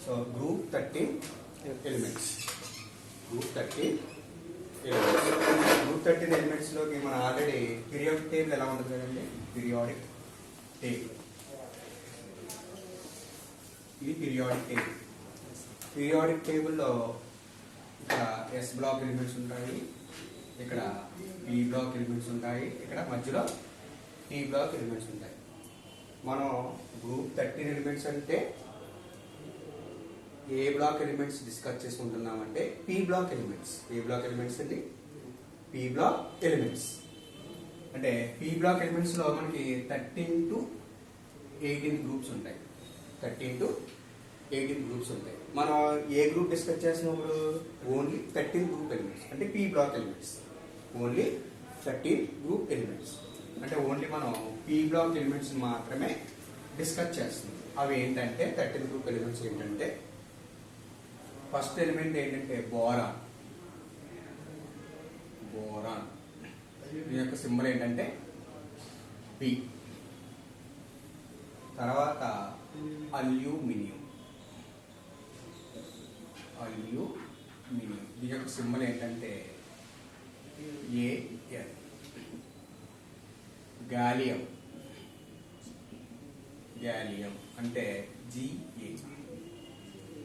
So group 13 elements. Group 13 elements. Group 13 elements లోకి మనం already periodic table ఎలా ఉంటుంది కదండి, పీరియాడిక్ టేబుల్. ఇది పీరియాడిక్ టేబుల్. పీరియాడిక్ టేబుల్లో ఇక్కడ ఎస్ బ్లాక్ ఎలిమెంట్స్ ఉంటాయి, ఇక్కడ పి బ్లాక్ ఎలిమెంట్స్ ఉంటాయి, ఇక్కడ మధ్యలో టీ బ్లాక్ ఎలిమెంట్స్ ఉంటాయి. మనం గ్రూప్ 13 ఎలిమెంట్స్ అంటే ఏ బ్లాక్ ఎలిమెంట్స్ డిస్కస్ చేసుకుంటున్నామంటే పి బ్లాక్ ఎలిమెంట్స్. ఏ బ్లాక్ ఎలిమెంట్స్ అండి? P block elements. అంటే పి బ్లాక్ ఎలిమెంట్స్ లో మనకి 13 to 18 గ్రూప్స్ ఉంటాయి. 13 to 18 గ్రూప్స్ ఉంటాయి. మనం ఏ గ్రూప్ డిస్కస్ చేసినప్పుడు ఓన్లీ 13 గ్రూప్ ఎలిమెంట్స్ అంటే P block elements. Only 13 group elements అంటే ఓన్లీ మనం పి బ్లాక్ ఎలిమెంట్స్ మాత్రమే డిస్కస్ చేస్తున్నాం. అవి ఏంటంటే 13 గ్రూప్ ఎలిమెంట్స్ ఏంటంటే ఫస్ట్ ఎలిమెంట్ ఏంటంటే బోరాన్. బోరాన్ దీని యొక్క సింబల్ ఏంటంటే బి. తర్వాత అల్యూమినియం. అల్యూమినియం దీని యొక్క సింబల్ ఏంటంటే ఏఎల్. గాలియం. గాలియం అంటే జిఏ.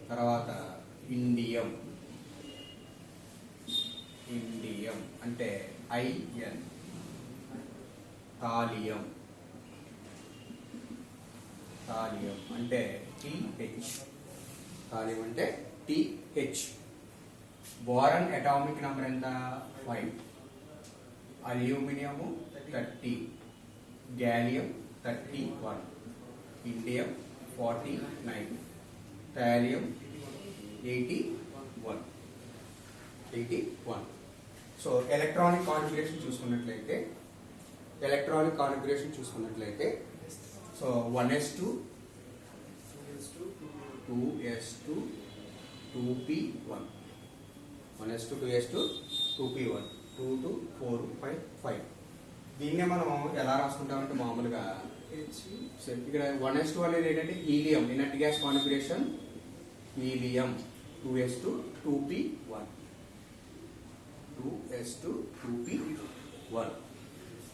తర్వాత ఇండియం. ఇండియం అంటే ఐఎన్. థాలియం. థాలియం అంటే టిహెచ్. థాలియం అంటే టిహెచ్. బోరాన్ అటామిక్ నంబర్ ఎంత? 5. Aluminium 30. Gallium 31. Indium 49. Thallium 81. So electronic configuration చూసుకున్నట్లయితే so 1s2 2s2 2p1. 1s2 2s2 2p1 2 2 4 5 5. దీన్నే మనం ఎలా రాసుకుంటామంటే మామూలుగా ఇక్కడ 1s2 అనేది ఏంటంటే helium. Inert gas configuration helium. 2s2 2p1. 2s2 2p1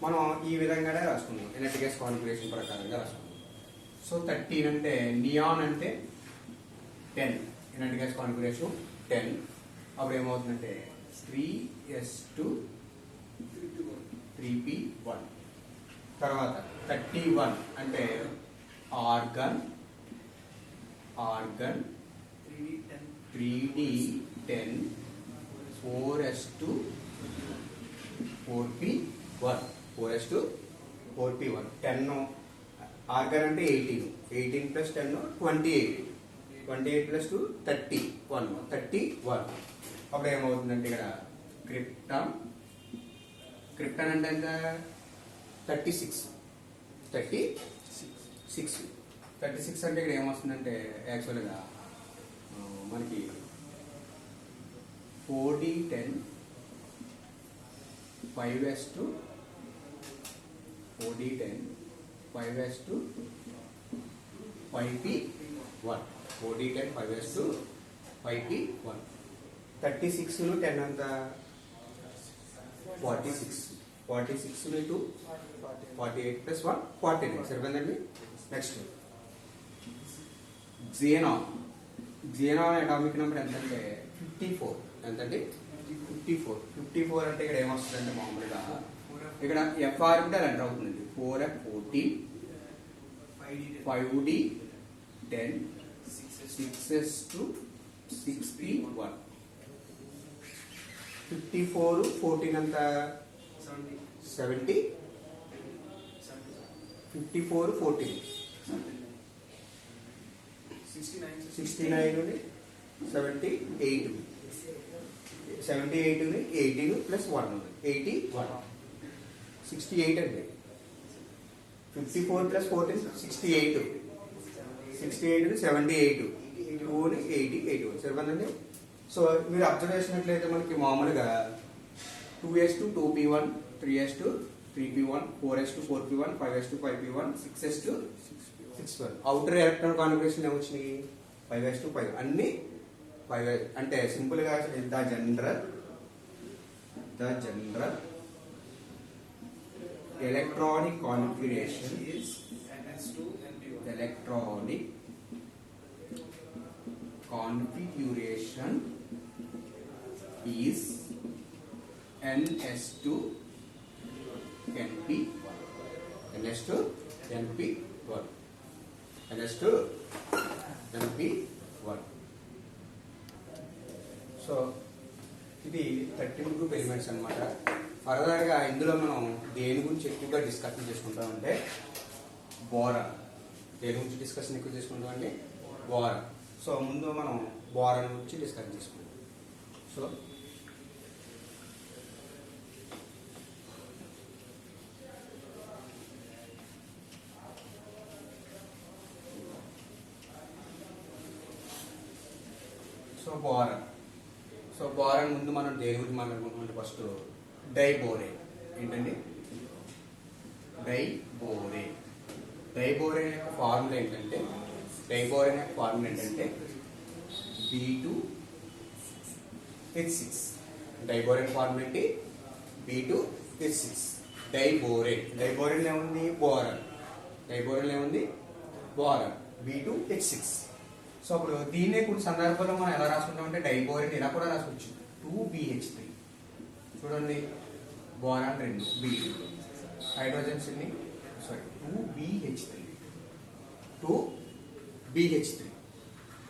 మనం ఈ విధంగానే రాసుకున్నాం. ఇనర్ట్ గ్యాస్ కాన్ఫిగరేషన్ ప్రకారంగా రాసుకున్నాం. సో 13 అంటే నియాన్ అంటే 10. Inert gas configuration 10. అప్పుడు ఏమవుతుందంటే 3s2 3p1. తర్వాత 31 అంటే organ. 3d10 4s2 4p1. 4s2 4p1. 10 organ అంటే 18 ప్లస్ 10 28. 28 ప్లస్ 2 31. అప్పుడు ఏమవుతుందంటే ఇక్కడ క్రిప్టాన్. క్రిప్టాన్ అంటే ఎంత? 36 అంటే ఇక్కడ ఏమొస్తుందంటే యాక్చువల్గా మనకి 4d10 5s2 4d10 5s2 5p1. 4d10 5s2 5p1. 36 ను 10 అంత 46. 46 ను 2 48 ప్లస్ 1 49. సరిపోయిందండి. నెక్స్ట్ జియానాన్. జియానాన్ అటామిక్ నెంబర్ ఎంతంటే 54. ఎంతండి? 54 అంటే ఇక్కడ ఏమొస్తుందంటే మామూలుగా ఇక్కడ ఎఫ్ ఆర్బిటల్ ఎంటర్ అవుతుందండి. 4f14 5d10 6s2 6p1. 54 14 అంత 70. 54 14 69 78. 78 18 ప్లస్ 1 81. 68 అండి. 54 ప్లస్ 14 68. 68 78 81. సరిపోయిందండి. సో మీరు అబ్జర్వ్ చేసినట్లయితే మనకి మామూలుగా 2s2 2p1 3s2 3p1 4s2 4p1 5s2 5p1 6s2 612. Outer electron configuration ఏమొచ్చినాయి 5s2 అన్ని 5 అంటే సింపుల్ గా the general electronic configuration is electronic configuration is ns2 np1 ns2 np1 ns2 np1. So ఇది 13 group elements అన్నమాట. Further గా ఇందులో మనం దేని గురించి ఎక్కువగా డిస్కషన్ చేసుకుంటామంటే బోరాన్. దేని గురించి డిస్కషన్ ఎక్కువ చేసుకుంటామంటే బోరాన్. సో ముందు మనం బోరాన్ గురించి డిస్కషన్ చేసుకుంటాం. సో బోరాన్ ముందు మనం దేని గురించి మాట్లాడుకుంటామంటే ఫస్ట్ డైబోరేన్. ఏంటండి డైబోరేన్ యొక్క ఫార్ములా ఏంటంటే B2H6. డైబోరేన్ ఫార్ములా ఏంటి B2H6. డైబోరేన్ ఏముంది బోరాన్. B2H6. సో అప్పుడు దీన్నే కొన్ని సందర్భాల్లో మనం ఎలా రాసుకుంటామంటే డైబోరేన్ ఇలా కూడా రాసుకోవచ్చు 2BH3. చూడండి బోరాన్ 2 B2 హైడ్రోజన్స్ ఎన్ని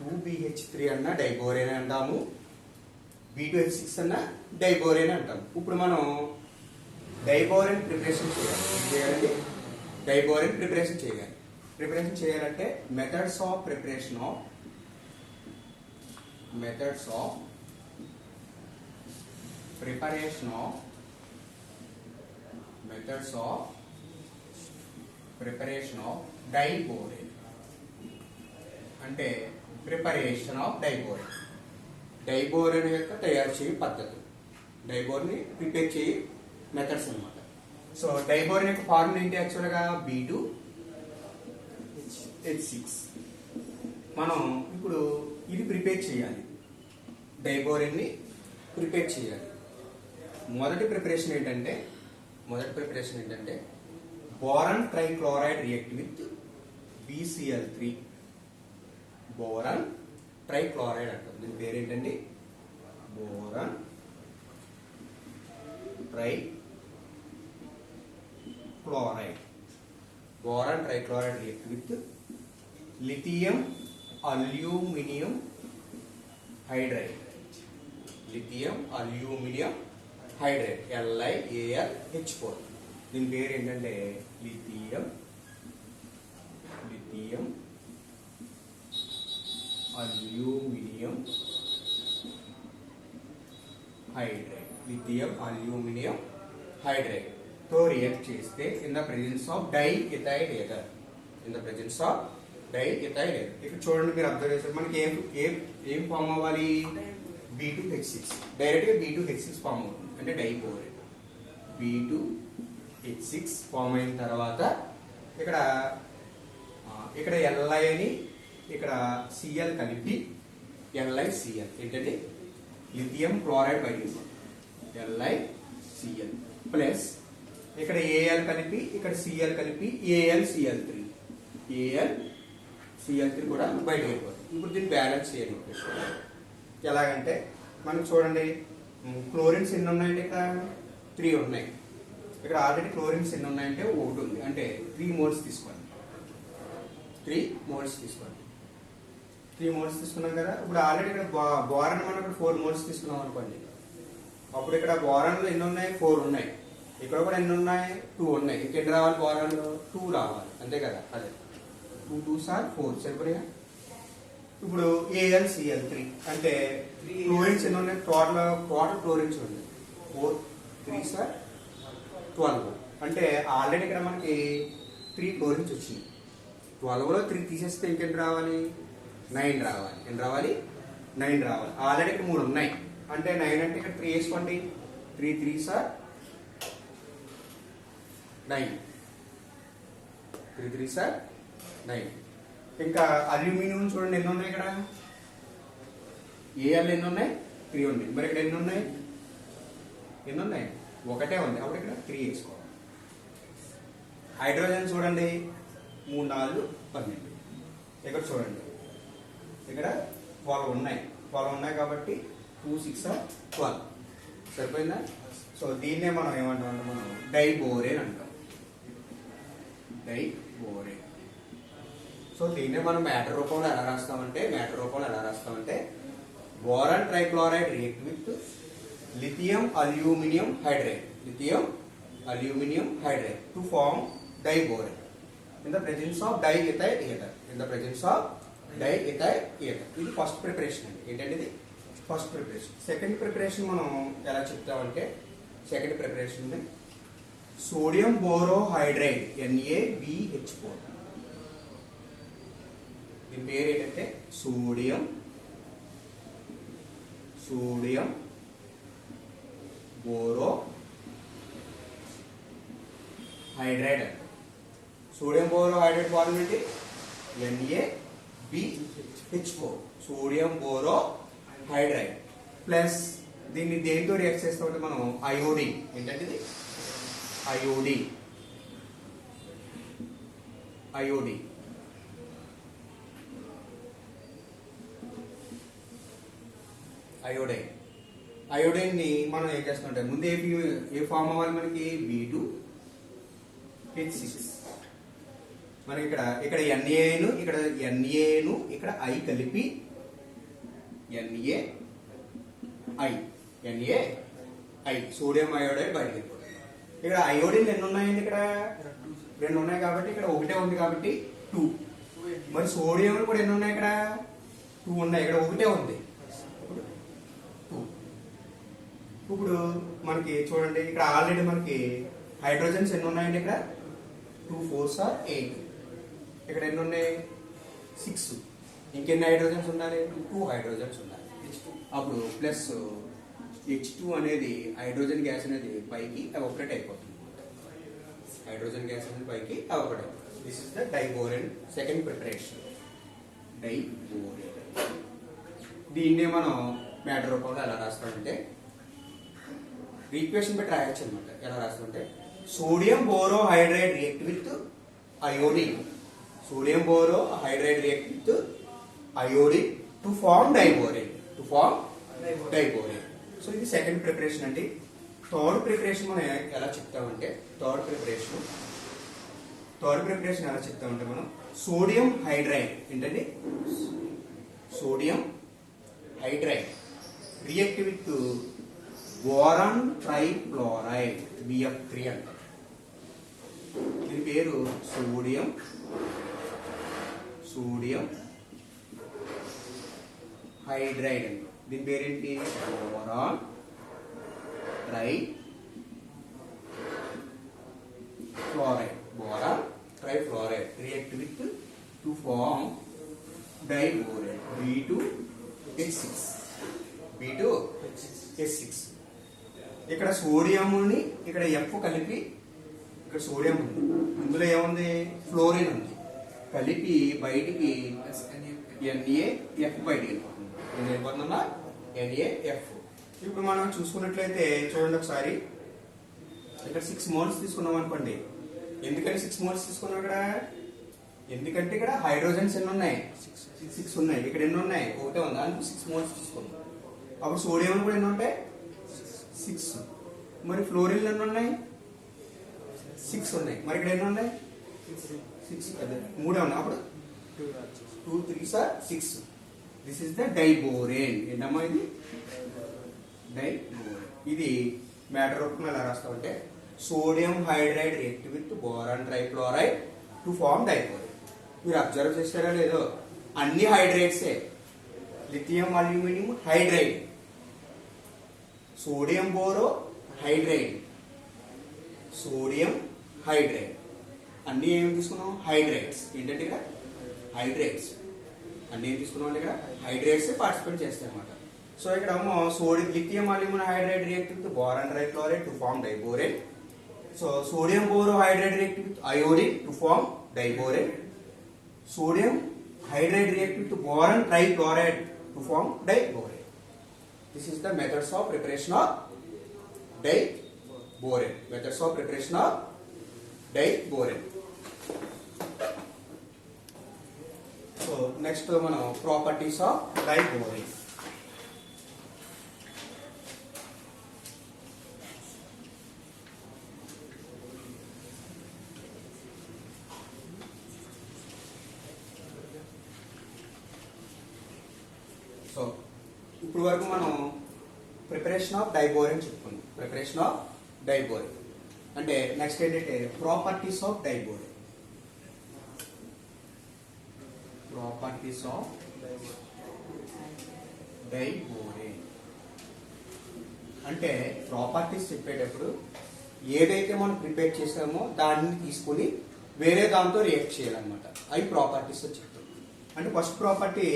2BH3 అన్న డైబోరేన్ అంటాము, B2H6 అన్న డైబోరేన్ అంటాము. ఇప్పుడు మనం డైబోరేన్ ప్రిపరేషన్ చేయాలి. డైబోరేన్ ప్రిపరేషన్ చేయాలంటే methods of preparation of diborane అంటే ప్రిపరేషన్ ఆఫ్ డైబోరేన్ యొక్క తయారు చేయ పద్ధతి, డైబోరేన్ ప్రిపేర్ చేయ మెథడ్స్ అన్నమాట. సో డైబోరేన్ యొక్క ఫార్ములా ఏంటి యాక్చువల్గా B2H6. మనం ఇప్పుడు ఇది ప్రిపేర్ చేయాలి, డైబోరేన్ ని ప్రిపేర్ చేయాలి. మొదటి ప్రిపరేషన్ ఏంటంటే boron trichloride react with BCl3. Boron trichloride అంటాం. దీని పేరు ఏంటండి boron trichloride react with lithium aluminium hydride LiAlH4. దీని పేరు ఏంటంటే లిథియం అల్యూమినియం హైడ్రైడ్ తో రియాక్ట్ చేస్తే in the presence of diethyl Ather. ఇక్కడ చూడండి, మీరు అబ్జర్వ్ చేస్తారు మనకి ఏం ఫామ్ అవ్వాలి B2H6. డైరెక్ట్ గా B2H6 ఫామ్ అవుతుంది అంటే డైబోరేన్. B2H6 ఫామ్ అయిన తర్వాత ఇక్కడ Li అని ఇక్కడ Cl కలిపి LiCl ఏంటంటే లిథియం క్లోరైడ్ బయటికి LiCl ప్లస్ ఇక్కడ Al కలిపి ఇక్కడ Cl కలిపి AlCl3 కూడా బయటకు వెళ్ళిపోతుంది. ఇప్పుడు దీన్ని బ్యాలెన్స్ చేయాలి. ఎలాగంటే మనకు చూడండి క్లోరిన్స్ ఎన్ని ఉన్నాయంటే ఇక్కడ 3 ఉన్నాయి. ఇక్కడ ఆల్రెడీ క్లోరిన్స్ ఎన్ని ఉన్నాయంటే 1 ఉంది. అంటే 3 మోల్స్ తీసుకోండి. 3 మోల్స్ తీసుకున్నాం కదా. ఇప్పుడు ఆల్రెడీ ఇక్కడ బోరాన్ మనం ఇక్కడ 4 మోల్స్ తీసుకున్నాం అనుకోండి. అప్పుడు ఇక్కడ బోరాన్లో ఎన్ని ఉన్నాయి 4 ఉన్నాయి. ఇక్కడ కూడా ఎన్ని ఉన్నాయి 2 ఉన్నాయి. ఇంకెన్ని రావాలి బోరాన్లో 2 రావాలి అంతే కదా. అదే 2 2s are 4 సరిపోయా. ఇప్పుడు AlCl3 అంటే క్లోరిన్స్ ఎన్ని ఉన్నాయి టోటల్ క్లోరిన్స్ ఉన్నాయి 4 3s are 12. అంటే ఆల్రెడీ ఇక్కడ మనకి 3 క్లోరిన్స్ వచ్చింది. 12లో 3 తీసేస్తే ఇంకెన్ని రావాలి 9 రావాలి. ఎన్ని రావాలి 9 రావాలి. ఆల్రెడీ ఇక్కడ 3 ఉన్నాయి. అంటే 9 అంటే ఇక్కడ 3 వేసుకోండి. 3 3s are 9. 3 3s are 9. ఇంకా అల్యూమినియం చూడండి ఎన్ని ఉన్నాయి ఇక్కడ, ఏఎల్ ఎన్ని ఉన్నాయి, 3 ఉన్నాయి. మరి ఇక్కడ ఎన్ని ఉన్నాయి, ఒకటే ఉంది, అప్పుడు ఇక్కడ 3 వేసుకోవాలి. హైడ్రోజన్ చూడండి 3 4 12. ఇక్కడ చూడండి ఇక్కడ 12 ఉన్నాయి కాబట్టి 2 6 12 సరిపోయిందా. సో దీన్నే మనం ఏమంటాం అంటే మనం డైబోరేన్ అంటాం, డైబోరేన్. సో దీన్నే మనం మ్యాటర్ రూపంలో ఎలా రాస్తామంటే boron trichloride react with lithium aluminum hydride to form diborane in the presence of diethyl ether. ఇది ఫస్ట్ ప్రిపరేషన్ అండి. ఏంటంటే ఇది ఫస్ట్ ప్రిపరేషన్. సెకండ్ ప్రిపరేషన్ మనం ఎలా చెప్తామంటే సెకండ్ ప్రిపరేషన్ సోడియం బోరోహైడ్రైడ్ NaBH4. దీని పేరు ఏంటంటే సోడియం బోరోహైడ్రైడ్. సోడియం బోరోహైడ్రైడ్ ఫార్ములా ఏంటి, NaBH4 సోడియం బోరోహైడ్రైడ్. ప్లస్ దీన్ని దేనితో రియాక్ట్ చేస్తామంటే మనం అయోడిన్. ఏంటంటే ఇది అయోడిన్. అయోడైన్ ని మనం ఏం చేస్తామంటే ముందు ఏ ఫామ్ అవ్వాలి మనకి, B2H6. మనకి ఇక్కడ Naను ఇక్కడ I కలిపి NaI సోడియం అయోడైడ్ బయటకి వెళ్ళిపోతుంది. ఇక్కడ అయోడిన్ ఎన్ని ఉన్నాయండి, ఇక్కడ 2 ఉన్నాయి కాబట్టి ఇక్కడ ఒకటే ఉంది కాబట్టి 2. మరి సోడియం కూడా ఎన్ని ఉన్నాయి, ఇక్కడ 2 ఉన్నాయి, ఇక్కడ ఒకటే ఉంది. ఇప్పుడు మనకి చూడండి ఇక్కడ ఆల్రెడీ మనకి హైడ్రోజన్స్ ఎన్ని ఉన్నాయండి, ఇక్కడ 2 4s are 8. ఇక్కడ ఎన్ని ఉన్నాయి, 6. ఇంకెన్ని హైడ్రోజన్స్ ఉండాలి, 2 హైడ్రోజన్స్ ఉండాలి. అప్పుడు ప్లస్ H2 అనేది హైడ్రోజన్ గ్యాస్ అనేది పైకి ఎవాపరేట్ అయిపోతుంది. This is the diborane second preparation, diborane. దీన్నే మనం మ్యాటర్ రూపంలో ఎలా రాస్తామంటే ఈక్వేషన్ పెట్టి రాయొచ్చు అనమాట. ఎలా రాస్తామంటే sodium borohydride react with iodine to form diborane. So ఇది సెకండ్ ప్రిపరేషన్ అండి. థర్డ్ ప్రిపరేషన్ మనం ఎలా చెప్తామంటే మనం సోడియం హైడ్రైడ్. ఏంటండి sodium hydride react with boron trifluoride BF3 అంటారు. దీని పేరు సోడియం హైడ్రైడ్ అండి. దీని పేరేంటి, boron trifluoride react with to form diborane B2H6. ఇక్కడ సోడియంని ఇక్కడ F కలిపి, ఇక్కడ సోడియం ఉంది, ఇందులో ఏముంది, ఫ్లోరిన్ ఉంది, కలిపి బయటికి NaF బయటికి వెళ్ళిపోతుంది. వెళ్ళిపోతుందా NaF. ఇప్పుడు మనం చూసుకున్నట్లయితే చూడండి ఒకసారి, ఇక్కడ 6 moles తీసుకున్నాం అనుకోండి. ఎందుకని 6 moles తీసుకున్నాం ఇక్కడ, ఎందుకంటే ఇక్కడ హైడ్రోజన్స్ ఎన్ని ఉన్నాయి, 6 ఉన్నాయి. ఇక్కడ ఎన్ని ఉన్నాయి, ఒకటే ఉంది, అందుకు 6 moles తీసుకున్నాం. అప్పుడు సోడియం కూడా ఎన్ని ఉంటాయి, 6. మరి ఫ్లోరిన్ ఎన్ని ఉన్నాయి, 6 ఉన్నాయి. మరి ఇక్కడ ఎన్ని ఉన్నాయి, 6 3 ఉన్నాయి. అప్పుడు 2 3s are 6. This is the diborane. ఏంటమ్మా ఇది, డైబోరేన్. ఇది మ్యాటర్ రూపంలో ఎలా రాస్తామంటే sodium hydride react with boron trifluoride to form diborane. మీరు అబ్జర్వ్ చేస్తారా లేదో, అన్ని హైడ్రైడ్సే. Lithium aluminium hydride, sodium borohydride, అన్ని ఏమి తీసుకున్నాం, హైడ్రైడ్స్. ఏంటంటే ఇక్కడ హైడ్రైడ్స్ అన్ని ఏం తీసుకున్నాం అంటే ఇక్కడ హైడ్రైడ్స్ పార్టిసిపేట్ చేస్తాయి అన్నమాట. సో ఇక్కడ lithium aluminium hydride react with boron trifluoride to form diborane. So sodium borohydride react with iodine to form diborane. sodium hydride react with boron trichloride to form diborane. This is the methods of preparation of diborane. Methods of preparation of diborane. So next మనం properties of diborane. So ఇప్పుడు వరకు మనం preparation of diborane చెప్పుకున్నాం. Preparation of diborane అంటే next ఏంటంటే properties of diborane. Properties of diborane అంటే properties చెప్పేటప్పుడు ఏదైతే మనం ప్రిపేర్ చేసామో దాన్ని తీసుకుని వేరే దాంతో రియాక్ట్ చేయాలన్నమాట. అవి ప్రాపర్టీస్ చెప్తాం. అంటే ఫస్ట్ ప్రాపర్టీ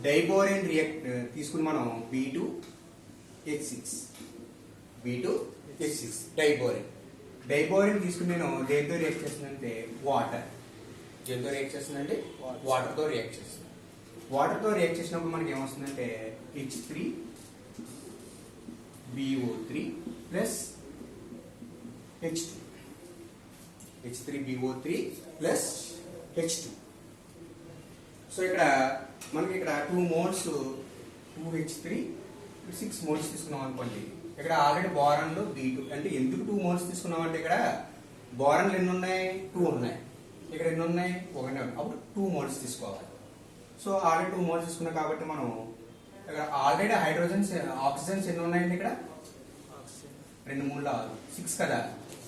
డైబోరేన్ రియాక్ట్ తీసుకుని మనం B2H6 డైబోరేన్ తీసుకుని నేను దేంతో రియాక్ట్ చేస్తుందంటే వాటర్. దేంతో రియాక్ట్ చేస్తుందంటే వాటర్తో రియాక్ట్ చేస్తుంది. వాటర్తో రియాక్ట్ చేసినప్పుడు మనకి ఏమొస్తుందంటే H3BO3 plus H2 H3BO3 plus H2. So ఇక్కడ మనకి ఇక్కడ 2 మోల్స్ 2H3 6 మోల్స్ తీసుకున్నాం అనుకోండి. ఇక్కడ ఆల్రెడీ బోరాన్లో B2 అంటే ఎందుకు 2 మోల్స్ తీసుకున్నాం అంటే ఇక్కడ బోరాన్లు ఎన్ని ఉన్నాయి 2 ఉన్నాయి, ఇక్కడ ఎన్ని ఉన్నాయి 1 ఉన్నాయి, అప్పుడు 2 మోల్స్ తీసుకోవాలి. సో ఆల్రెడీ 2 మోల్స్ తీసుకున్నాం కాబట్టి మనం ఇక్కడ ఆల్రెడీ హైడ్రోజన్స్ ఆక్సిజన్స్ ఎన్ని ఉన్నాయండి ఇక్కడ 2 3 6 కదా.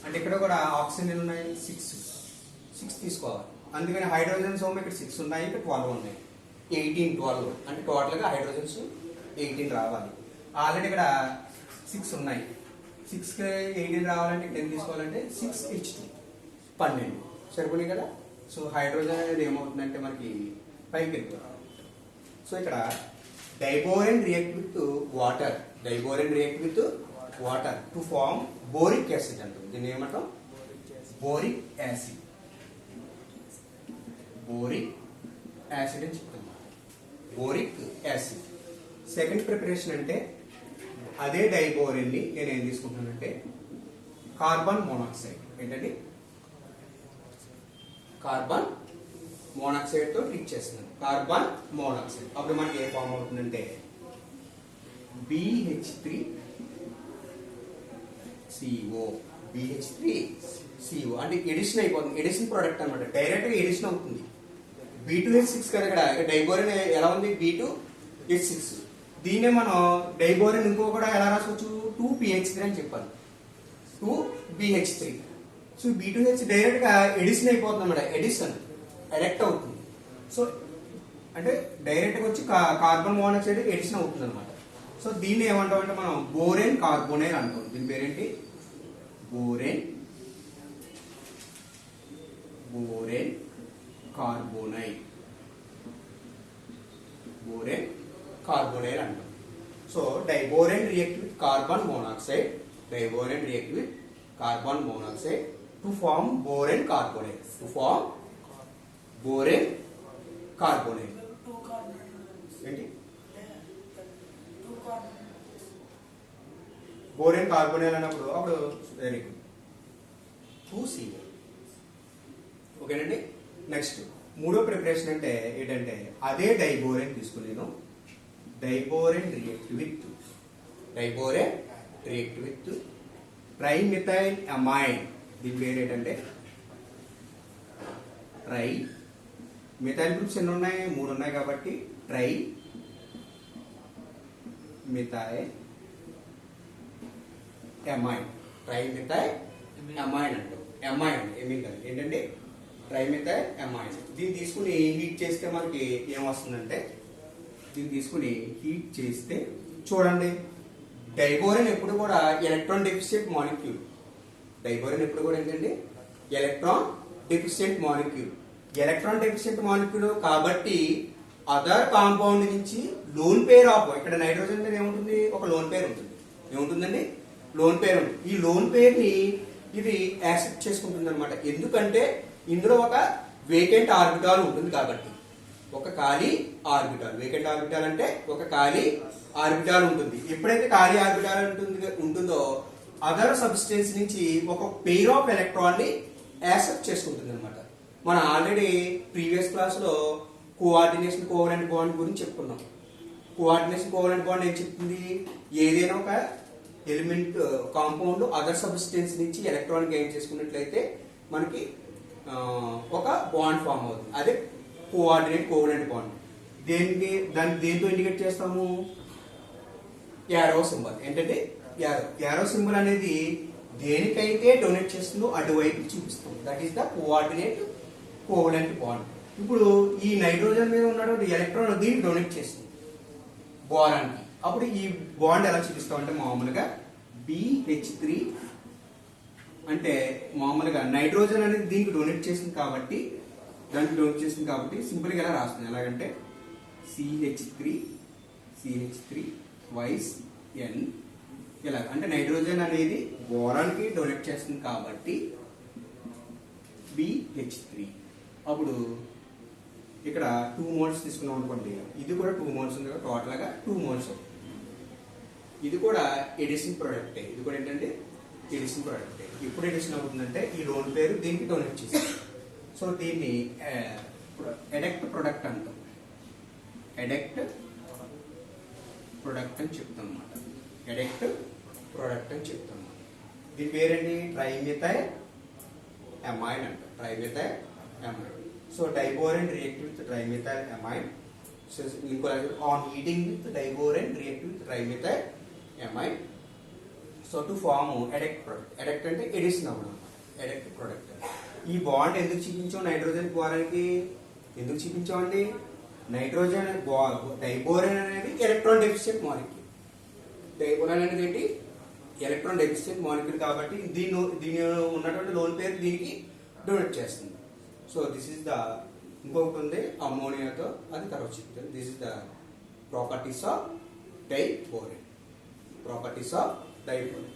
అంటే ఇక్కడ కూడా ఆక్సిజన్ ఎన్ని ఉన్నాయి 6 తీసుకోవాలి. అందుకని హైడ్రోజన్స్ ఇక్కడ 6 ఉన్నాయి, ఇక్కడ 12 ఉన్నాయి, 12 అంటే టోటల్గా హైడ్రోజన్స్ 18 రావాలి. ఆల్రెడీ ఇక్కడ 6 ఉన్నాయి, 6కి 18 రావాలంటే ఇక్కడ ఎంత తీసుకోవాలంటే 6H2 12 సరిపోయి కదా. సో హైడ్రోజన్ అనేది ఏమవుతుందంటే మనకి పైకి వెళ్తుంది. సో ఇక్కడ diborane react with water to form boric acid అంటాం. దీన్ని ఏమంటాం బోరిక్ యాసిడ్ అని చెప్తున్నాం. Boric acid. సెకండ్ ప్రిపరేషన్ అంటే అదే డైబోరేన్ ని నేను ఏం తీసుకుంటున్నానంటే కార్బన్ మోనాక్సైడ్. ఏంటండి కార్బన్ మోనాక్సైడ్ తో ట్రీట్ చేస్తున్నాను. కార్బన్ మోనాక్సైడ్ అప్పుడు మనకి ఏ ఫామ్ అవుతుందంటే BH3CO అంటే ఎడిషన్ అయిపోతుంది. ఎడిషన్ ప్రోడక్ట్ అనమాట. డైరెక్ట్ గా ఎడిషన్ అవుతుంది. B2H6 కదా. ఇక్కడ డైబోరేన్ ఎలా ఉంది B2H6. దీన్నే మనం డైబోరేన్ ఇంకో కూడా ఎలా రాసుకోవచ్చు 2PH3 అని చెప్పాలి. 2BH3. సో B2H డైరెక్ట్ గా ఎడిషన్ అయిపోతుంది అనమాట. ఎడెక్ట్ అవుతుంది. సో అంటే డైరెక్ట్ గా వచ్చి కార్బన్ మోనాక్సైడ్ ఎడిషన్ అవుతుంది అనమాట. సో దీన్ని ఏమంటాం అంటే మనం బోరేన్ కార్బోనైల్ అంటాం. దీని పేరేంటి బోరేన్ కార్బోనైల్ అంటాం. So diborane react with carbon monoxide to form borane carbonyl. ఏంటి బోరేన్ కార్బోనైల్ అన్నప్పుడు అప్పుడు వెరీ గుడ్ 2CO. ఓకేనండి. నెక్స్ట్ మూడో ప్రిపరేషన్ అంటే ఏంటంటే అదే డైబోరేన్ తీసుకుని నేను diborane react with trimethyl amine. దీని పేరు ఏంటంటే మిథైల్ గ్రూప్స్ ఎన్ని ఉన్నాయి 3 ఉన్నాయి కాబట్టి ట్రైమిథైల్ అమైన్ అంటాం. అమైన్ ఏమీ కాదు ఏంటంటే ట్రైమిథైల్ అమైన్. దీన్ని తీసుకుని హీట్ చేస్తే మనకి ఏమొస్తుందంటే చూడండి డైబోరేన్ ఎప్పుడు కూడా ఎలక్ట్రాన్ డెఫిషియెంట్ మాలిక్యూల్. ఏంటంటే ఎలక్ట్రాన్ డెఫిషియెంట్ మాలిక్యూల్ కాబట్టి అదర్ కాంపౌండ్ నుంచి లోన్ పేర్ ఆఫ్ ఇక్కడ నైట్రోజన్ మీద ఏముంటుంది ఒక లోన్ పేర్ ఉంటుంది. ఏముంటుందండి లోన్ పేర్ ఉంటుంది. ఈ లోన్ పేర్ ని ఇది యాక్సెప్ట్ చేసుకుంటుంది అనమాట. ఎందుకంటే ఇందులో ఒక వేకెంట్ ఆర్బిటాల్ ఉంటుంది కాబట్టి ఒక ఖాళీ ఆర్బిటాల్. వేకెంట్ ఆర్బిటాల్ అంటే ఒక ఖాళీ ఆర్బిటాల్ ఉంటుంది. ఎప్పుడైతే ఖాళీ ఆర్బిటాల్ ఉంటుందో అదర్ సబ్స్టెన్స్ నుంచి ఒక పెయిర్ ఆఫ్ ఎలక్ట్రాన్ ని యాక్సెప్ట్ చేసుకుంటుంది అనమాట. మనం ఆల్రెడీ ప్రీవియస్ క్లాస్ లో కోఆర్డినేషన్ కోవలెంట్ బాండ్ గురించి చెప్పుకున్నాం. కోఆర్డినేషన్ కోవలెంట్ బాండ్ ఏం చెప్తుంది? ఏదైనా ఒక ఎలిమెంట్ కాంపౌండ్ అదర్ సబ్స్టెన్స్ నుంచి ఎలక్ట్రాన్ గెయిన్ చేసుకున్నట్లయితే మనకి ఒక బాండ్ ఫామ్ అవుతుంది. అదే కోఆర్డినేట్ కోవలెంట్ బాండ్. దాన్ని దేంతో ఇండికేట్ చేస్తాము? Arrow symbol. ఏంటంటే యారో సింబల్ అనేది దేనికైతే డొనేట్ చేస్తుందో అటువైపు చూపిస్తాం. That is the coordinate covalent bond. ఇప్పుడు ఈ నైట్రోజన్ మీద ఉన్నటువంటి ఎలక్ట్రాన్ దీనికి డొనేట్ చేస్తుంది బోరాన్కి. అప్పుడు ఈ బాండ్ ఎలా చూపిస్తాం అంటే మామూలుగా BH3 అంటే మామూలుగా నైట్రోజన్ అనేది దీనికి డొనేట్ చేసింది కాబట్టి సింపుల్గా ఎలా రాస్తుంది? ఎలాగంటే CH3 వైస్ N ఇలా. అంటే నైట్రోజన్ అనేది బోరాన్కి డొనేట్ చేస్తుంది కాబట్టి BH3. అప్పుడు ఇక్కడ 2 మోల్స్ తీసుకున్నాం అనుకోండి, ఇది కూడా 2 మోల్స్ ఉంది, టోటల్ గా 2 మోల్స్. ఇది కూడా ఎడిషన్ ప్రోడక్ట్. ఇది కూడా ఏంటంటే ఎడిషన్ ప్రోడక్ట్. ఇప్పుడు ఎడిషన్ అవుతుందంటే ఈ లోన్ పేరు దీనికి డొనేట్ చేసింది. సో దీన్ని ఎడెక్ట్ ప్రొడక్ట్ అంటాం. ఎడెక్ట్ ప్రొడక్ట్ అని చెప్తాం అన్నమాట. ఎడెక్ట్ ప్రొడక్ట్ అని చెప్తాం. దీని పేరేంటి? ట్రైమెథైల్ అమైడ్ అంటాం. ట్రైమెథైల్ amide. So diborane react with trimethyl amide. So on heating with diborane react with trimethyl amide. So to form adduct product. Adduct అంటే ఎడిషన్ అవ్వడం. adduct product. ఈ బాండ్ ఎందుకు చూపించాం? నైట్రోజన్ బోరాన్కి ఎందుకు చూపించామండి? నైట్రోజన్ డైబోరేన్ అనేది ఎలక్ట్రాన్ డెఫిషియెంట్ మాలిక్యూల్. డైబోరేన్ అనేది ఏంటి? Electron deficient molecule కాబట్టి దీని ఉన్నటువంటి లోన్ పేరు దీనికి డొనేట్ చేస్తుంది. సో దిస్ ఇస్ ద ఇంకొకటి ఉంది అమ్మోనియాతో, అది తర్వాత చెప్తాను. This is the properties of diborane. Properties of diborane.